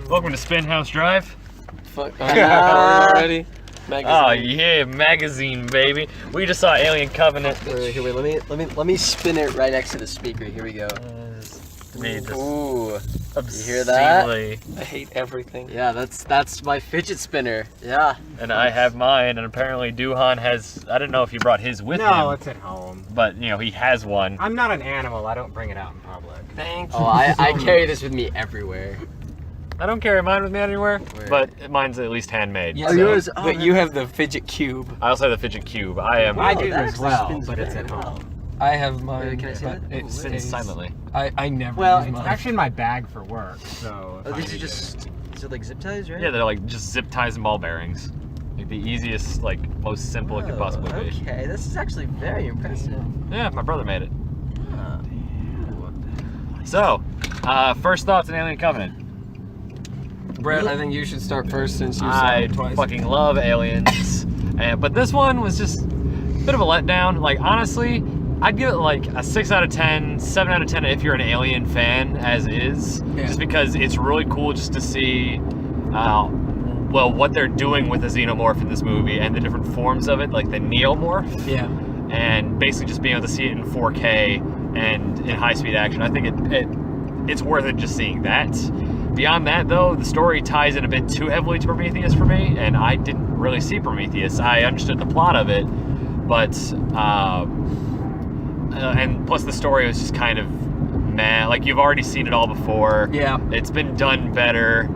Welcome to Spin House Drive. Fuck. Already? Magazine. Oh yeah, magazine, baby. We just saw Alien Covenant. Wait, let me spin it right next to the speaker. Here we go. Ooh, you hear that? I hate everything. Yeah, that's my fidget spinner. Yeah. And I have mine, and apparently Duhan has. I don't know if he brought his with him. No, it's at home. But you know he has one. I'm not an animal. I don't bring it out in public. Thank you. Oh, I carry this with me everywhere. I don't carry mine with me anywhere, but mine's at least handmade. Yeah, Oh, yours. Oh, but you have the fidget cube. I also have the fidget cube. I am. I do that as actually well, spins but it's very at well. home. I have mine. Can I see but that? it It spins stays. silently. I never Well, use it's mine. actually in my bag for work, so. Oh, these are just. Is it like zip ties, right? Yeah, they're like just zip ties and ball bearings. Like the easiest, like most simple it could possibly be. Okay, this is actually very impressive. Yeah, my brother made it. Ah. So, first thoughts on Alien Covenant. Brett, I think you should start first since you saw I it twice. fucking love Aliens, but this one was just a bit of a letdown. Like honestly, I'd give it like a 6 out of 10, 7 out of 10 if you're an Alien fan, as is. Yeah. Just because it's really cool just to see, well, what they're doing with the xenomorph in this movie and the different forms of it, like the neomorph. Yeah. And basically just being able to see it in 4K and in high-speed action. I think it's worth it just seeing that. Beyond that, though, the story ties in a bit too heavily to Prometheus for me, and I didn't really see Prometheus. I understood the plot of it, but and plus the story was just kind of meh. Like you've already seen it all before. Yeah. It's been done better,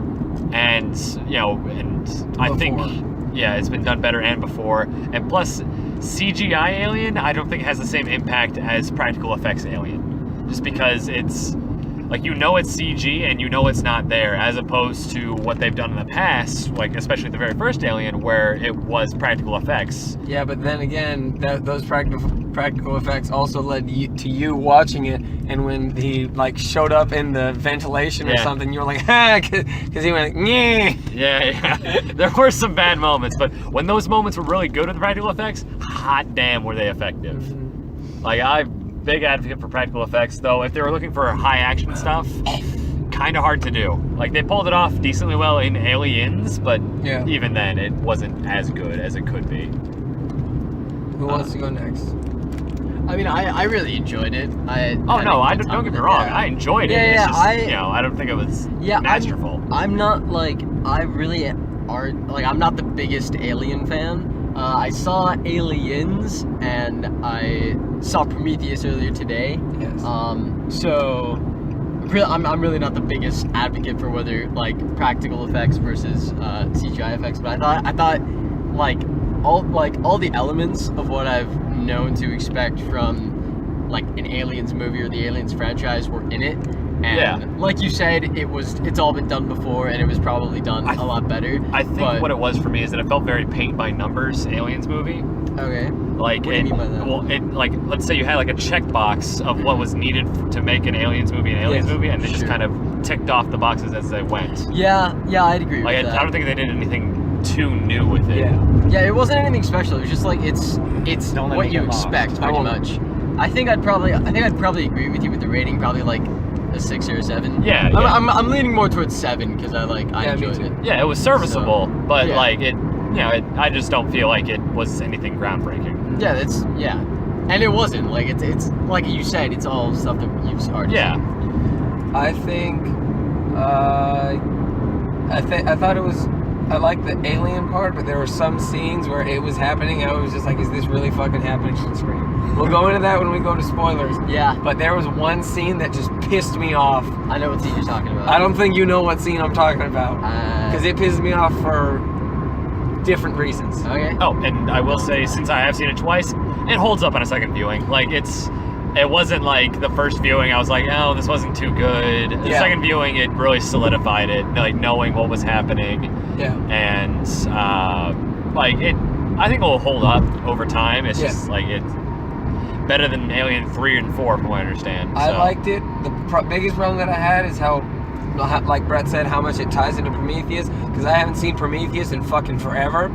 and I think it's been done better and before. And plus, CGI Alien I don't think has the same impact as practical effects Alien, just because it's like it's CG and it's not there, as opposed to what they've done in the past, like especially the very first Alien where it was practical effects. Yeah, but then again, those practical effects also led to you watching it, and when he like showed up in the ventilation or something, you were like, ha, because he went, nyeh. Yeah. There were some bad moments, but when those moments were really good with the practical effects, hot damn were they effective. Like I'm big advocate for practical effects, though if they were looking for high action stuff, kind of hard to do. Like they pulled it off decently well in Aliens, but even then it wasn't as good as it could be. Who wants to go next? I mean, I really enjoyed it. Don't get me wrong. I enjoyed it. Yeah, it's just, yeah, I don't think it was masterful. I'm not like I'm not the biggest Alien fan. I saw Aliens and I saw Prometheus earlier today. Yes. So really, I'm really not the biggest advocate for whether like practical effects versus CGI effects, but I thought all the elements of what I've known to expect from like an Aliens movie or the Aliens franchise were in it. And like you said, it's all been done before, and it was probably done a lot better. I think what it was for me is that it felt very paint by numbers Aliens movie. Okay. Like what do you mean by that? Well, let's say you had like a checkbox of what was needed to make an Aliens movie, and they just kind of ticked off the boxes as they went. Yeah, I'd agree with that. I don't think they did anything too new with it. Yeah, it wasn't anything special. It was just like it's what you expect pretty much. I think I'd probably agree with you with the rating, probably like a 6 or a 7. Yeah. I'm leaning more towards 7 because I enjoyed it. Yeah, it was serviceable, but like it, I just don't feel like it was anything groundbreaking. Yeah, and it wasn't like it's like you said, it's all stuff that you've already seen. I think I thought it was. I liked the alien part, but there were some scenes where it was happening. I was just like, is this really fucking happening on screen? We'll go into that when we go to spoilers. Yeah. But there was one scene that just pissed me off. I know what scene you're talking about. I don't think you know what scene I'm talking about. Because it pisses me off for different reasons. Okay. Oh, and I will say, since I have seen it twice, it holds up on a second viewing. Like, it wasn't like the first viewing I was like, oh, this wasn't too good. The second viewing, it really solidified it, like knowing what was happening. Yeah. And I think it will hold up over time. It's just like it's better than Alien 3 and 4 from what I understand. I liked it. The biggest problem that I had is how, like Brett said, how much it ties into Prometheus, because I haven't seen Prometheus in fucking forever.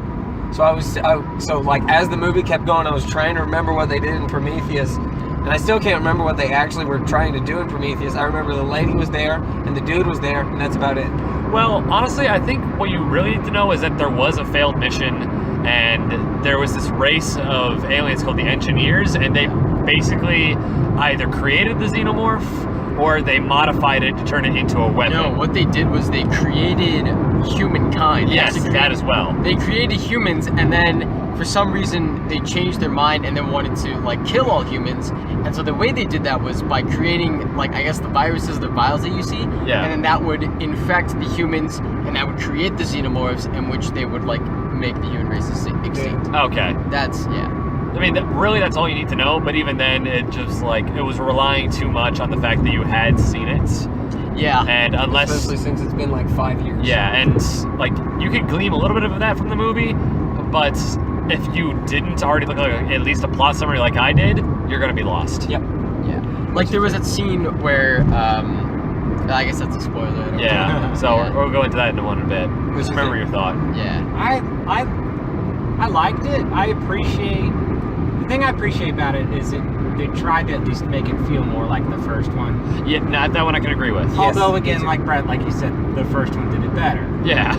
So as the movie kept going, I was trying to remember what they did in Prometheus. And I still can't remember what they actually were trying to do in Prometheus. I remember the lady was there, and the dude was there, and that's about it. Well, honestly, I think what you really need to know is that there was a failed mission, and there was this race of aliens called the Engineers, and they basically either created the Xenomorph or they modified it to turn it into a weapon. No, what they did was they created humankind. Yes, that as well. They created humans, and then for some reason they changed their mind and then wanted to like kill all humans. And so the way they did that was by creating, like, I guess the viruses, the vials that you see, Yeah. and then that would infect the humans, and that would create the Xenomorphs, in which they would like make the human race extinct. Okay. That's I mean, really, that's all you need to know. But even then, it just like it was relying too much on the fact that you had seen it, yeah. and unless, Especially since it's been like 5 years. yeah, and like you could glean a little bit of that from the movie, but if you didn't already look like at least a plot summary like I did, you're gonna be lost. Yep. Yeah. Like there was that scene where I guess that's a spoiler. I don't Yeah. know. So Yeah. we'll go into that in a bit. Which Just is remember it? your thought. Yeah. I liked it. I appreciate the thing I appreciate about it is they tried to at least make it feel more like the first one. Yeah, not that one I can agree with. Yes, Although me again, too. like Brad, like you said, the first one did it better. Yeah.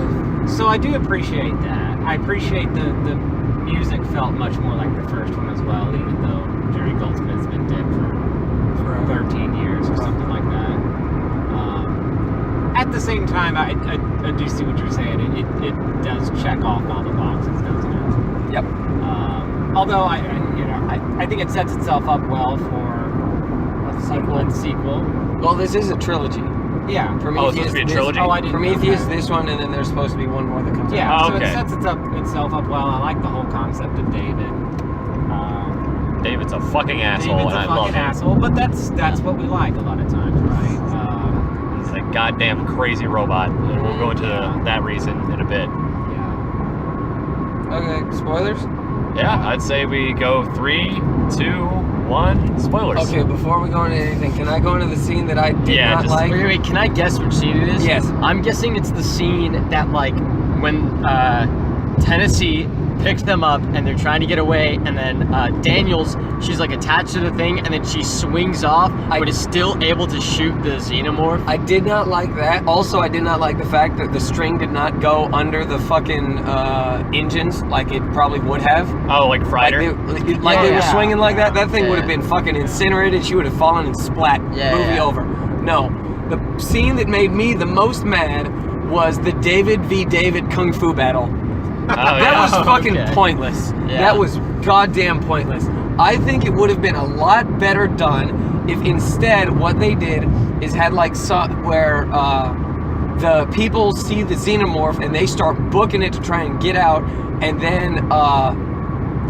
So I do appreciate that. I appreciate the music felt much more like the first one as well, even though Jerry Goldsmith's been dead for 13 years or something like that. At the same time, I do see what you're saying. It does check off all the boxes, doesn't it? Yep. Although I think it sets itself up well for a sequel. Well, this is a trilogy. Yeah. Oh, it's supposed to be a trilogy? Oh, I didn't know Prometheus, that. this one, and then there's supposed to be one more that comes out. Yeah, Oh, so okay. it sets itself up well. I like the whole concept of David. David's a fucking asshole, David's and a I love fucking him. asshole, but that's what we like a lot of times, right? He's a goddamn crazy robot, and we'll go into that reason in a bit. Yeah. Okay, spoilers? Yeah, I'd say we go 3, 2, 1. Spoilers. Okay, before we go into anything, can I go into the scene that I did Yeah, not just- like? Wait, can I guess which scene it is? Yes. I'm guessing it's the scene that, like, when Tennessee picked them up and they're trying to get away, and then Daniels, she's like attached to the thing, and then she swings off, but is still able to shoot the Xenomorph. I did not like that. Also, I did not like the fact that the string did not go under the fucking engines like it probably would have. Oh, like Friday? They were swinging like that. That thing Yeah. would have been fucking incinerated. She would have fallen and splat. Yeah, Movie yeah. over. No. The scene that made me the most mad was the David v. David Kung Fu battle. That was fucking Okay. pointless. Yeah. That was goddamn pointless. I think it would have been a lot better done if instead what they did is had like where the people see the Xenomorph and they start booking it to try and get out, and then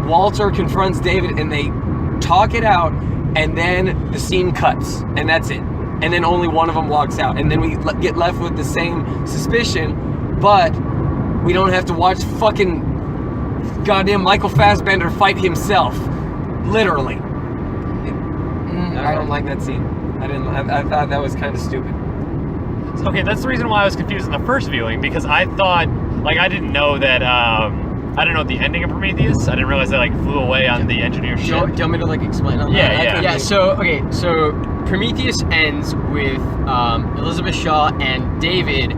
Walter confronts David and they talk it out, and then the scene cuts and that's it. And then only one of them walks out, and then we get left with the same suspicion, but we don't have to watch fucking goddamn Michael Fassbender fight himself. Literally. I don't like that scene. I thought that was kind of stupid. Okay, that's the reason why I was confused in the first viewing, because I thought, like, I didn't know that, I didn't know the ending of Prometheus. I didn't realize they, like, flew away on the engineer Do you ship. want me to like explain on Yeah, that? yeah. Yeah, so Prometheus ends with Elizabeth Shaw and David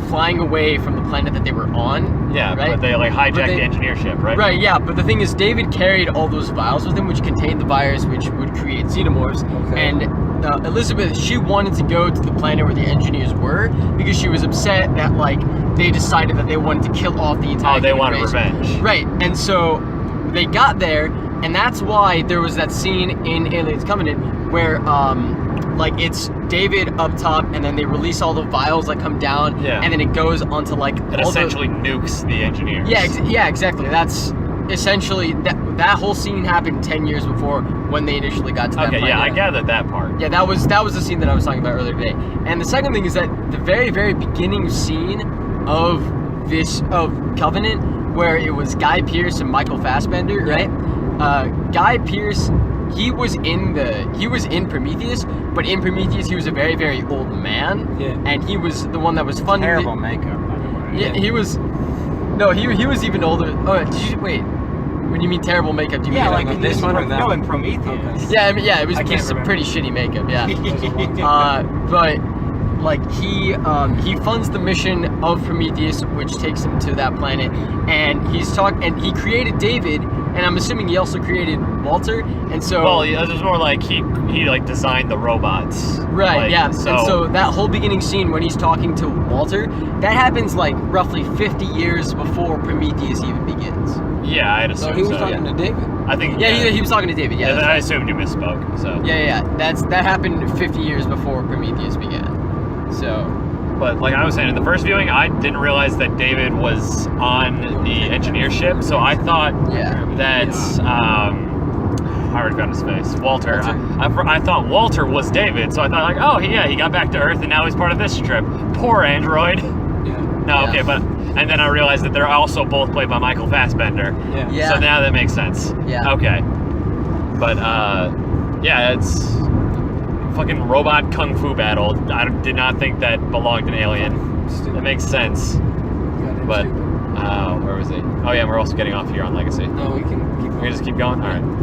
flying away from the planet that they were on. Yeah, right? but they, like, hijacked But they- the engineer ship, right? Right, yeah, but the thing is, David carried all those vials with him, which contained the virus, which would create Xenomorphs. Okay. And Elizabeth, she wanted to go to the planet where the engineers were because she was upset that, like, they decided that they wanted to kill off the entire Oh, they human wanted race. revenge. Right, and so they got there, and that's why there was that scene in Aliens Covenant where, like, it's David up top, and then they release all the vials that come down, Yeah. and then it goes onto, like, It essentially nukes the engineers. yeah, exactly. That's essentially that whole scene happened 10 years before when they initially got to that Okay, yeah, I planet. gathered that part. Yeah, that was the scene that I was talking about earlier today. And the second thing is that the very, very beginning scene of Covenant, where it was Guy Pearce and Michael Fassbender, right? Guy Pearce, he was in Prometheus, but in Prometheus he was a very, very old man. Yeah. And he was the one that was funding the- Terrible makeup, by the way. Yeah, he was. No, he was even older. Oh, did you wait? When you mean terrible makeup, do you Yeah, mean like in this one or that No, one? in Prometheus. Okay. Yeah, I mean, yeah, it was I can't some remember. pretty shitty makeup. Yeah. It was a long time. But like he funds the mission of Prometheus, which takes him to that planet, and he created David, and I'm assuming he also created Walter, and so. Well, it was more like he like designed the robots. Right. Like, yeah. So, and so that whole beginning scene when he's talking to Walter, that happens like roughly 50 years before Prometheus even begins. yeah, I'd assume So he was so. talking to David. I think. Yeah, he was talking to David. Yeah. Yeah, I assumed you misspoke. So. Yeah. That happened 50 years before Prometheus began. So. But like I was saying, in the first viewing, I didn't realize that David was on the engineer ship, so I thought that I already found his face. Walter. I thought Walter was David, so I thought like, oh yeah, he got back to Earth and now he's part of this trip. Poor android. Yeah. No, Yeah. okay, but and then I realized that they're also both played by Michael Fassbender. Yeah. Yeah. So now that makes sense. Yeah. Okay. But yeah, it's fucking robot kung fu battle. I did not think that belonged in Alien. Stupid. That makes sense. But where was he? Oh yeah, we're also getting off here on Legacy. No, we can keep We going. just keep going. All right.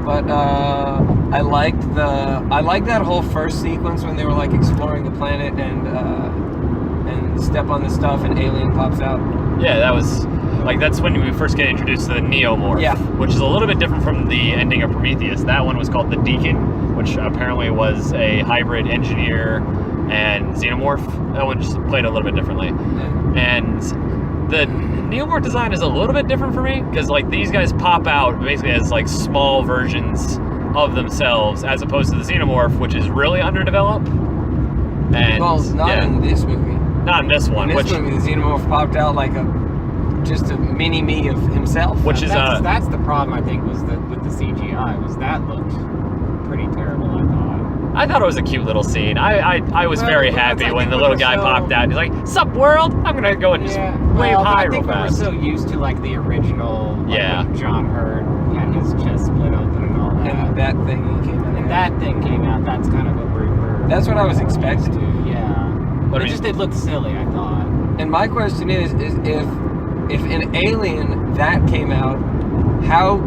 But I liked that whole first sequence when they were like exploring the planet and step on the stuff and alien pops out. Yeah, that was like that's when we first get introduced to the Neomorph, Yeah. which is a little bit different from the ending of Prometheus. That one was called the Deacon, which apparently was a hybrid engineer and xenomorph. That one just played a little bit differently. Yeah. And the Neomorph design is a little bit different for me because like these guys pop out basically as like small versions of themselves as opposed to the Xenomorph, which is really underdeveloped. And Well, not in this movie. not in this one, In this which movie, the Xenomorph popped out like just a mini me of himself. which is That's the problem, I think, was with the CGI, was that looked pretty terrible, I thought. I thought it was a cute little scene. I was Well, very but that's, happy I when think the we little were guy so- popped out. He's like, "Sup, world? I'm gonna go and just wave well, high I real think we were fast." so used to like the original, like, Yeah. when John Hurt had his chest split open and all that. And that thing came out. And that thing came out. That's kind of what we were. That's what I was expecting. used to, yeah. What do It you- just it looked silly, I thought. And my question is if in Alien that came out, how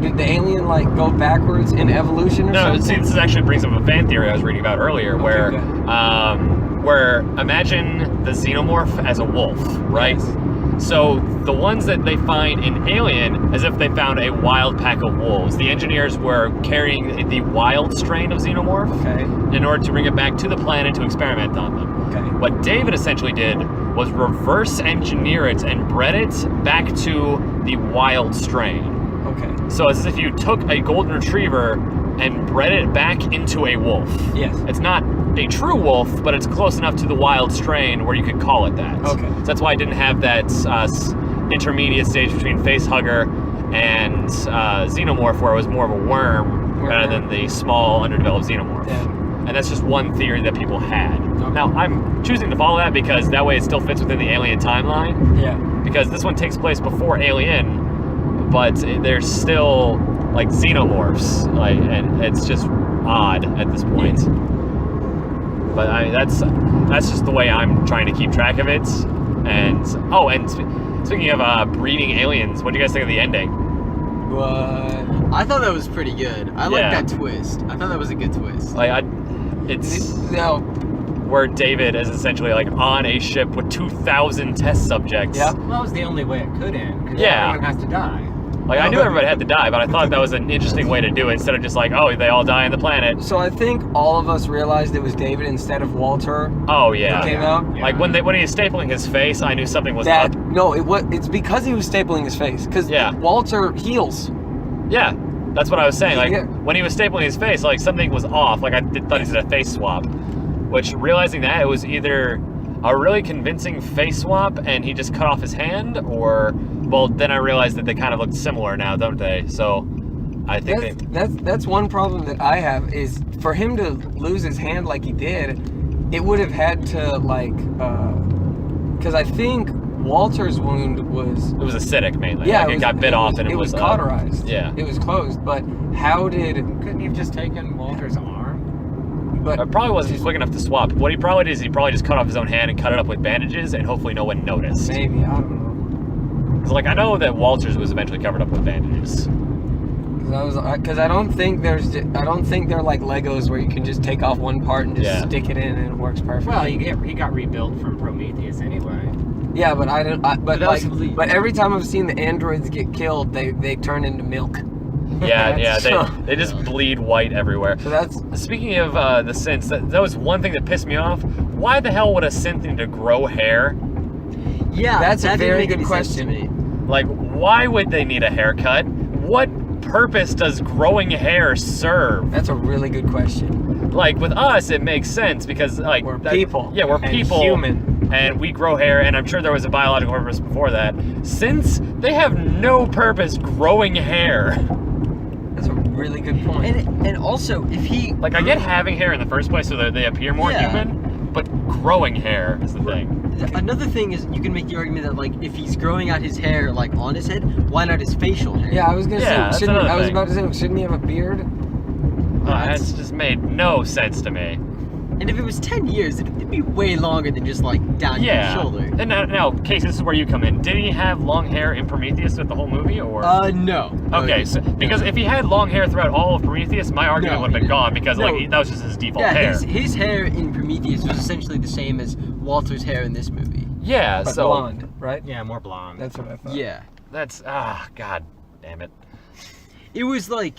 did the alien like go backwards in evolution or No, something? see, this actually brings up a fan theory I was reading about earlier, where, Okay, where imagine the xenomorph as a wolf, right? Yes. So the ones that they find in Alien, as if they found a wild pack of wolves. The engineers were carrying the wild strain of xenomorph Okay. in order to bring it back to the planet to experiment on them. Okay. What David essentially did was reverse engineer it and bred it back to the wild strain. Okay. So it's as if you took a golden retriever and bred it back into a wolf. Yes. It's not a true wolf, but it's close enough to the wild strain where you could call it that. Okay. So that's why it didn't have that intermediate stage between facehugger and xenomorph, where it was more of a worm rather than the small, underdeveloped xenomorph. Yeah. And that's just one theory that people had. Okay. Now, I'm choosing to follow that because that way it still fits within the Alien timeline. Yeah. Because this one takes place before Alien, but there's still like xenomorphs, like, and it's just odd at this point. But I mean, that's just the way I'm trying to keep track of it. And speaking of breeding aliens, what do you guys think of the ending? But I thought that was pretty good. I like Yeah. that twist. I thought that was a good twist. Like, it's no. where David is essentially like on a ship with 2,000 test subjects. Yep. Well, that was the only way it could end. Because Yeah. everyone has to die. Like, I No, knew but- everybody had to die, but I thought that was an interesting way to do it instead of just like, oh, they all die on the planet. So I think all of us realized it was David instead of Walter. Oh yeah. Came out? Like when he was stapling his face, I knew something was That up. no, it's because he was stapling his face. Because Yeah. Walter heals. Yeah, that's what I was saying. Like Yeah. when he was stapling his face, like something was off. Like thought he did a face swap. Which realizing that it was either a really convincing face swap and he just cut off his hand, or well, then I realized that they kind of look similar now, don't they? So I think That's one problem that I have is for him to lose his hand like he did, it would have had to like because I think Walter's wound was it was acidic mainly. yeah Like, it got bit off and it was was cauterized. yeah. It was closed. But how did? Couldn't you have just taken Walter's arm? But It probably wasn't quick enough to swap. What he probably did is he probably just cut off his own hand and cut it up with bandages, and hopefully no one noticed. maybe I don't know. 'Cause, like, I know that Walter's was eventually covered up with bandages. Because I don't think they're like Legos where you can just take off one part and just stick it in and it works perfectly. Well, he got rebuilt from Prometheus anyway. Yeah, but I don't. But But every time I've seen the androids get killed, they turn into milk. Yeah, So- they just bleed white everywhere. So that's Speaking of the synths, that was one thing that pissed me off. Why the hell would a synth need to grow hair? Yeah, That's a that didn't very make good any sense to question. me. Like, why would they need a haircut? What purpose does growing hair serve? a really good question. Like, with us, it makes sense because, like... We're people. Yeah, we're And people. human. And we grow hair, and I'm sure there was a biological purpose before that. Since they have no purpose growing hair. That's a really good point. And also, if he Like, I get having hair in the first place so that they appear more Yeah. human, but growing hair is the thing. Another thing is, you can make the argument that, like, if he's growing out his hair, like, on his head, why not his facial hair? Yeah, I was gonna Yeah, that's say. another I was thing. about to say, shouldn't he have a beard? That's just made no sense to me. And if it was 10 years, it'd be way longer than just, like, down Yeah. your shoulder. And now, Case, this is where you come in. Did he have long hair in Prometheus with the whole movie, or? No. Okay, so, because if he had long hair throughout all of Prometheus, my argument No, would have been he gone because No. like that was just his default Yeah, hair. his hair in Prometheus was essentially the same as Walter's hair in this movie. Yeah, But so blonde, right? Yeah, more blonde. That's what I thought. Yeah. that's god damn it. It was like,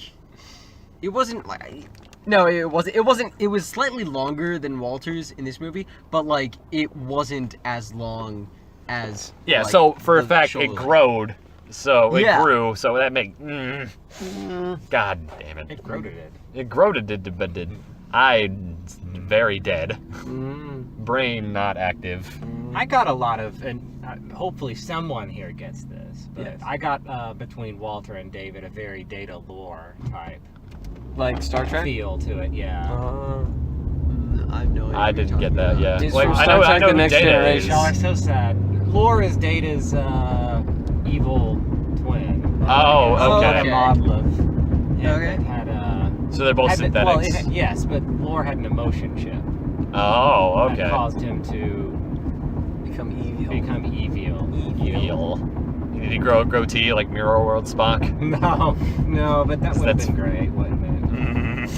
it wasn't like, no, it wasn't, it was slightly longer than Walter's in this movie, but like, it wasn't as long as, Yeah, like, so for a the fact shoulder it length. growed, so it Yeah. grew, so that god damn it. It growed it. It growed but did. I very dead. Mm. Brain not active. I got a lot of, and hopefully someone here gets this, but Yes. I got between Walter and David a very Data lore type Like Star Trek. feel to it. Yeah. I have no idea. I what you're didn't get talking that, about. yeah. It's Like, from I Star know Trek: who The Next Data Generation. is. Y'all are so sad. Lore is Data's evil twin. Oh, It had okay. a model of him Okay. that had So they're both had the- well, synthetics. yes, but Lore had an emotion chip Oh, that okay. caused him to Become evil. become evil. Evil. Did he grow a goatee like Mirror World Spock? No, but that would have That's- been great, wouldn't it?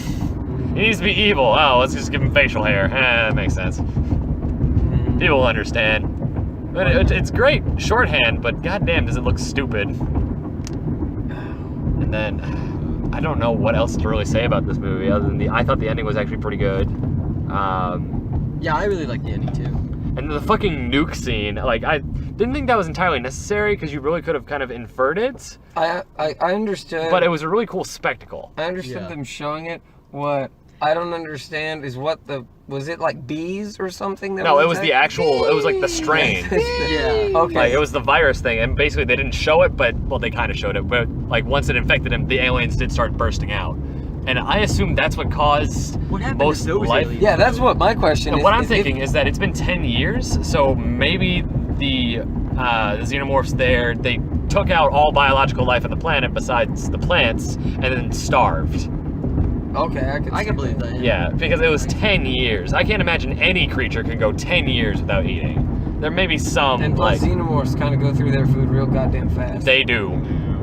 He needs to be evil. Oh, let's just give him facial hair. That makes sense. People will understand. But it's great shorthand, but goddamn, does it look stupid. And then, I don't know what else to really say about this movie other than I thought the ending was actually pretty good. Yeah, I really like the ending too. And the fucking nuke scene, like, I didn't think that was entirely necessary because you really could have kind of inferred it, I understood. but it was a really cool spectacle. I understood Yeah. them showing it. What I don't understand is was it like bees or something? That No, it was the actual, it was like the strain. Yeah. Okay. Like, it was the virus thing, and basically they didn't show it, but, well, they kind of showed it, but, like, once it infected him, the aliens did start bursting out. And I assume that's what caused What happened most to those life. aliens? Yeah, that's what my question And is. what I'm is thinking is that it's been 10 years, so maybe the xenomorphs there, they took out all biological life on the planet besides the plants, and then starved. Okay, I can believe that. Yeah, because it was 10 years. I can't imagine any creature can go 10 years without eating. There may be some, And plus, like, xenomorphs kind of go through their food real goddamn fast. they do.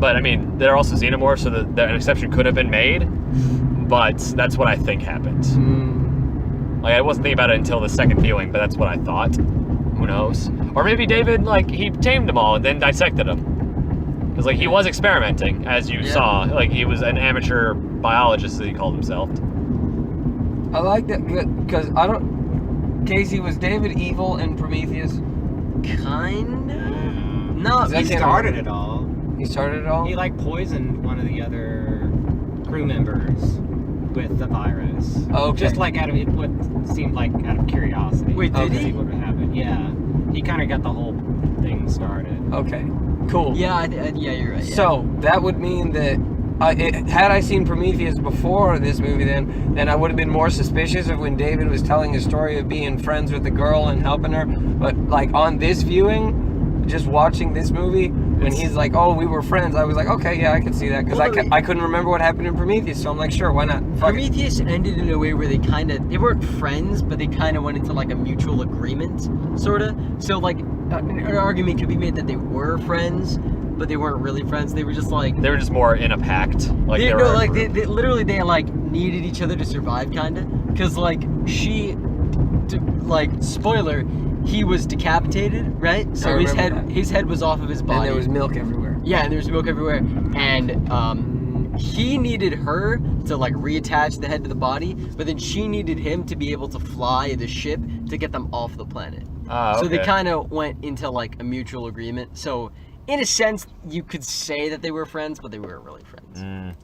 But, I mean, they're also xenomorphs, so an exception could have been made. But that's what I think happened. Mm. Like, I wasn't thinking about it until the second viewing, but that's what I thought. Who knows? Or maybe David, like, he tamed them all and then dissected them. Because, like, he was experimenting, as you Yeah. saw. Like, he was an amateur biologist, as he called himself. I like that because I don't. Casey, was David evil in Prometheus? Kinda. No, Is that He can't started remember. it all. He started it all. He like poisoned one of the other crew members with the virus. Okay. Just like out of it, what seemed like out of curiosity. Wait, did to he? see what would happen. Yeah, he kind of got the whole thing started. Okay. Cool. Yeah, yeah, you're right. Yeah. So that would mean that had I seen Prometheus before this movie, then I would have been more suspicious of when David was telling his story of being friends with the girl and helping her. But like on this viewing, just watching this movie, when he's like, "Oh, we were friends," I was like, "Okay, yeah, I can see that," because Well, I couldn't remember what happened in Prometheus, so I'm like, "Sure, why not?" Fuck it. Prometheus ended in a way where they weren't friends, but they kind of went into like a mutual agreement, sort of. So like, an argument could be made that they were friends, but they weren't really friends. They were just like They were just more in a pact. Like they, they no, were. like they literally they like needed each other to survive, kind of. Because like like spoiler, he was decapitated, right? So I his remember head that. his head was off of his body. And there was milk everywhere. Yeah, and there was milk everywhere. And he needed her to like reattach the head to the body, but then she needed him to be able to fly the ship to get them off the planet. So they Okay. kind of went into like a mutual agreement. So in a sense, you could say that they were friends, but they weren't really friends.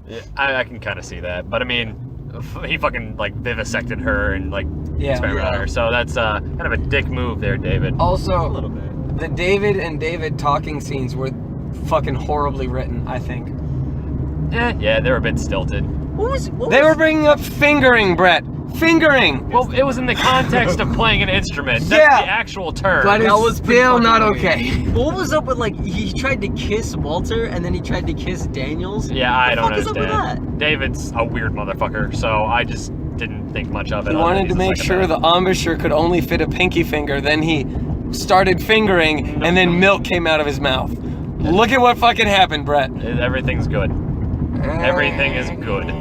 Yeah, I can kind of see that, but I mean, he fucking like vivisected her and like Yeah. experimented on her. So that's kind of a dick move there, David. Also, A little bit. the David and David talking scenes were fucking horribly written, I think. Yeah, they were a bit stilted. They were bringing up fingering, Brett. Fingering! Well, it was in the context of playing an instrument. That's Yeah. the actual term. But That it's was pretty still fucking not weird. okay. What was up with like he tried to kiss Walter and then he tried to kiss Daniels? Yeah, I What the don't fuck is up with understand. that? David's a weird motherfucker, so I just didn't think much of it. He other wanted than to he's make just sure like a the embouchure could only fit a pinky finger. Then he started fingering, and then milk came out of his mouth. Look at what fucking happened, Brett. Everything's good. Everything is good.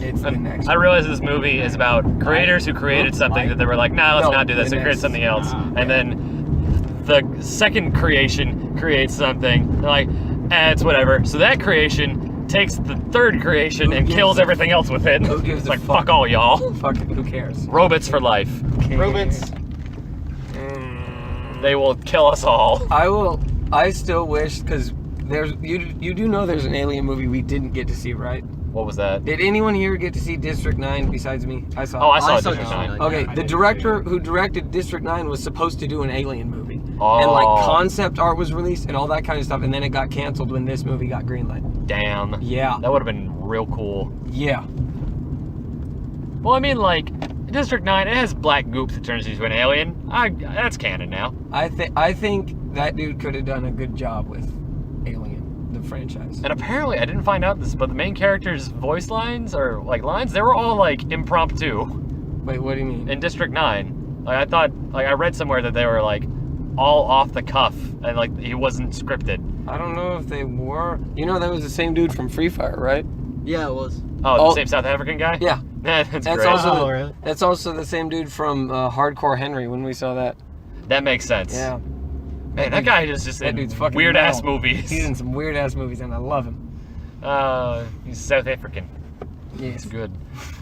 It's the next. I realize this movie is about creators who created something that they were like, nah, let's No, not do this, the and create next. something else. And then the second creation creates something. They're like, it's whatever. So that creation takes the third creation and gives kills a- everything else with it. who gives It's a like, fuck? fuck all y'all. Fucking who cares? Robots for life. Robots. They will kill us all. I still wish, because there's you do know there's an alien movie we didn't get to see, right? What was that? Did anyone here get to see District 9 besides me? I saw. Oh, I it. saw I saw District District 9. 9. Okay, I the didn't director see it. who directed District 9 was supposed to do an alien movie. Oh, And like concept art was released and all that kind of stuff, and then it got canceled when this movie got greenlit. damn. Yeah. That would have been real cool. Yeah. Well, I mean, like, District 9, it has black goop that turns into an alien. That's canon now. I think that dude could have done a good job with Alien, the franchise. And apparently, I didn't find out this, but the main character's voice lines, or, like, lines, they were all, like, impromptu Wait, what do you mean? in District 9. Like, I thought, like, I read somewhere that they were, like, all off the cuff, and, like, he wasn't scripted. I don't know if they were. You know, that was the same dude from Free Fire, right? Yeah, it was. Oh, Oh. the same South African guy? Yeah. That's That's great. also Oh, really? that's also the same dude from Hardcore Henry when we saw that. That makes sense. Yeah. Man, that guy is just That in dude's fucking weird-ass metal. movies. He's in some weird ass movies and I love him. He's South African. Yes. It's good.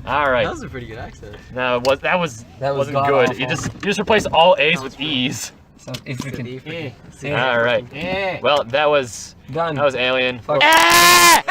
All right. That was a pretty good accent. No, that wasn't good. god-awful. You just replace all A's with E's. So it's freaking All right. Yeah. Well, that was done. Alien. Fuck. Ah!